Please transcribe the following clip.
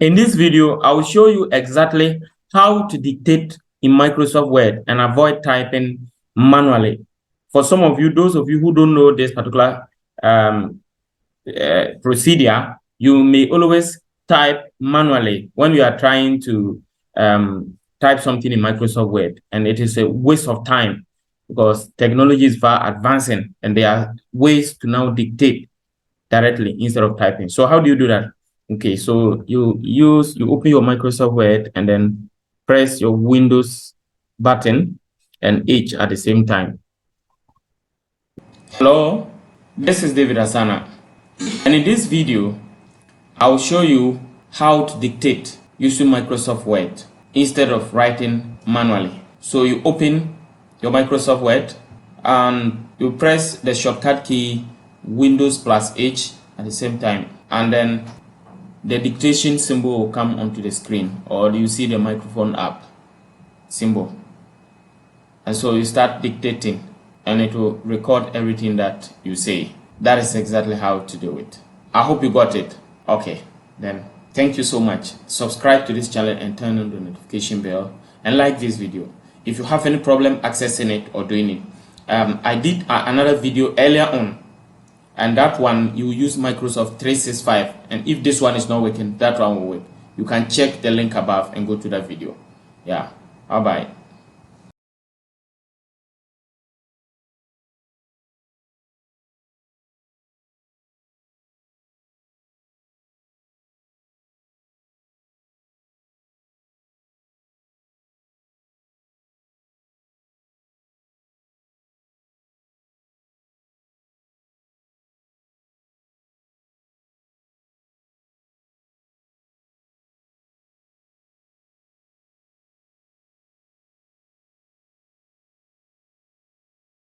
In this video, I will show you exactly how to dictate in Microsoft Word and avoid typing manually. For some of you, those of you who don't know this particular procedure, you may always type manually when you are trying to type something in Microsoft Word, and it is a waste of time because technology is far advancing and there are ways to now dictate directly instead of typing. So how do you do that? Okay, so you open your Microsoft Word and then press your Windows button and H at the same time. Hello, this is David Asana, and in this video, I'll show you how to dictate using Microsoft Word instead of writing manually. So you open your Microsoft Word and you press the shortcut key Windows plus H at the same time, and then the dictation symbol will come onto the screen, or you see the microphone app symbol, and so you start dictating and it will record everything that you say. That is exactly how to do it. I hope you got it. Okay, then thank you so much. Subscribe to this channel and turn on the notification bell and like this video. If you have any problem accessing it or doing it, I did another video earlier on, and that one you use Microsoft 365, and if this one is not working, that one will work. You can check the link above and go to that video. Yeah, bye bye.